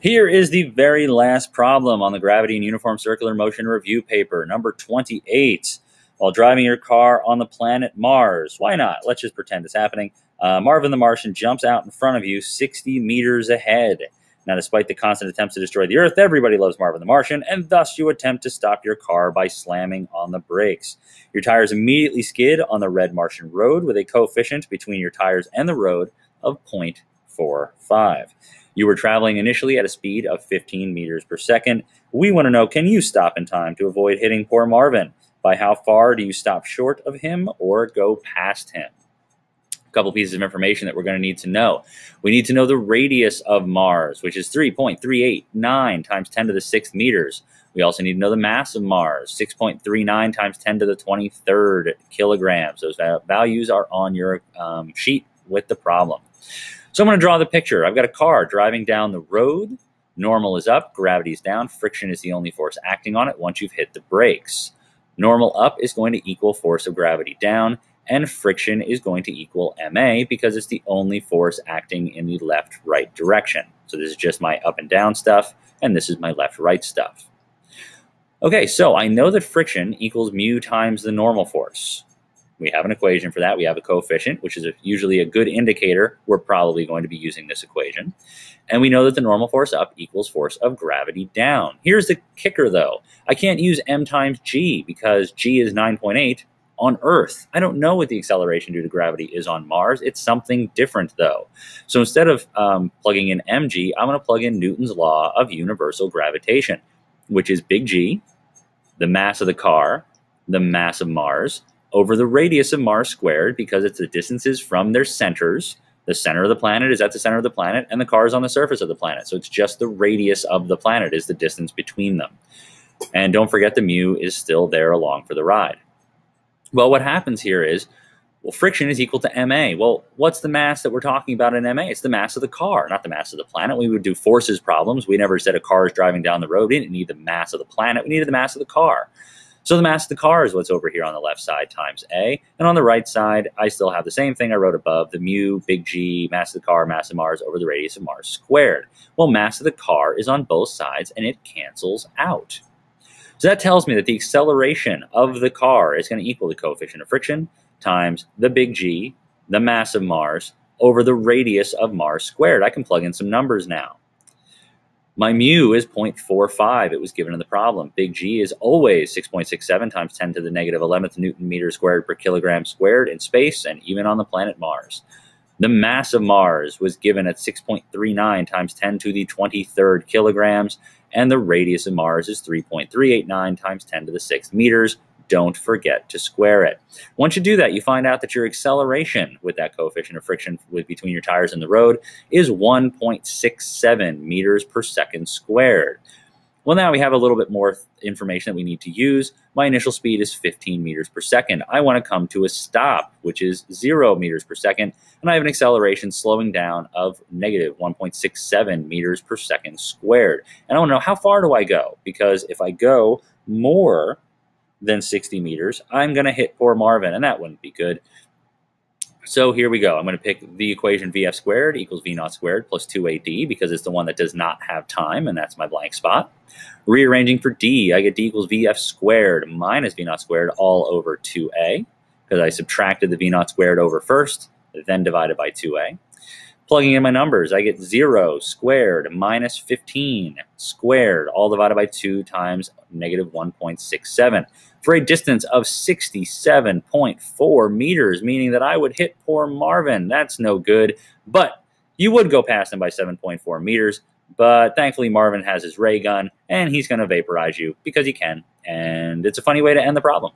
Here is the very last problem on the gravity and uniform circular motion review paper, number 28. While driving your car on the planet Mars, why not? Let's just pretend it's happening. Marvin the Martian jumps out in front of you 60 meters ahead. Now, despite the constant attempts to destroy the Earth, everybody loves Marvin the Martian, and thus you attempt to stop your car by slamming on the brakes. Your tires immediately skid on the red Martian road with a coefficient between your tires and the road of 0.45. You were traveling initially at a speed of 15 meters per second. We want to know, can you stop in time to avoid hitting poor Marvin? By how far do you stop short of him or go past him? A couple pieces of information that we're going to need to know. We need to know the radius of Mars, which is 3.389 times 10 to the 6th meters. We also need to know the mass of Mars, 6.39 times 10 to the 23rd kilograms. Those values are on your sheet with the problem. So I'm going to draw the picture. I've got a car driving down the road. Normal is up, gravity is down. Friction is the only force acting on it once you've hit the brakes. Normal up is going to equal force of gravity down, and friction is going to equal ma because it's the only force acting in the left-right direction. So this is just my up and down stuff, and this is my left-right stuff. Okay, so I know that friction equals mu times the normal force. We have an equation for that. We have a coefficient, which is usually a good indicator. We're probably going to be using this equation. And we know that the normal force up equals force of gravity down. Here's the kicker, though. I can't use m times g because g is 9.8 on Earth. I don't know what the acceleration due to gravity is on Mars. It's something different, though. So instead of plugging in mg, I'm going to plug in Newton's law of universal gravitation, which is big G, the mass of the car, the mass of Mars, over the radius of Mars squared, because it's the distances from their centers. The center of the planet is at the center of the planet, and the car is on the surface of the planet. So it's just the radius of the planet is the distance between them. And don't forget the mu is still there along for the ride. Well, what happens here is, well, friction is equal to ma. Well, what's the mass that we're talking about in ma? It's the mass of the car, not the mass of the planet. We would do forces problems. We never said a car is driving down the road. We didn't need the mass of the planet. We needed the mass of the car. So the mass of the car is what's over here on the left side times A. And on the right side, I still have the same thing I wrote above, the mu, big G, mass of the car, mass of Mars over the radius of Mars squared. Well, mass of the car is on both sides, and it cancels out. So that tells me that the acceleration of the car is going to equal the coefficient of friction times the big G, the mass of Mars, over the radius of Mars squared. I can plug in some numbers now. My mu is 0.45. It was given in the problem. Big G is always 6.67 times 10 to the negative 11th Newton meter squared per kilogram squared in space and even on the planet Mars. The mass of Mars was given at 6.39 times 10 to the 23rd kilograms, and the radius of Mars is 3.389 times 10 to the 6th meters. Don't forget to square it. Once you do that, you find out that your acceleration with that coefficient of friction between your tires and the road is 1.67 meters per second squared. Well, now we have a little bit more information that we need to use. My initial speed is 15 meters per second. I want to come to a stop, which is 0 meters per second, and I have an acceleration slowing down of negative 1.67 meters per second squared. And I want to know, how far do I go? Because if I go more than 60 meters, I'm going to hit poor Marvin, and that wouldn't be good. So here we go. I'm going to pick the equation Vf squared equals V naught squared plus 2AD because it's the one that does not have time, and that's my blank spot. Rearranging for D, I get D equals Vf squared minus V naught squared all over 2A because I subtracted the V naught squared over first, then divided by 2A. Plugging in my numbers, I get 0 squared minus 15 squared, all divided by 2 times negative 1.67, for a distance of 67.4 meters, meaning that I would hit poor Marvin. That's no good, but you would go past him by 7.4 meters, but thankfully Marvin has his ray gun, and he's going to vaporize you because he can, and it's a funny way to end the problem.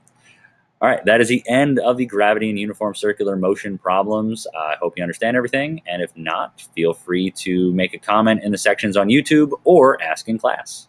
All right, that is the end of the gravity and uniform circular motion problems. I hope you understand everything, and if not, feel free to make a comment in the sections on YouTube or ask in class.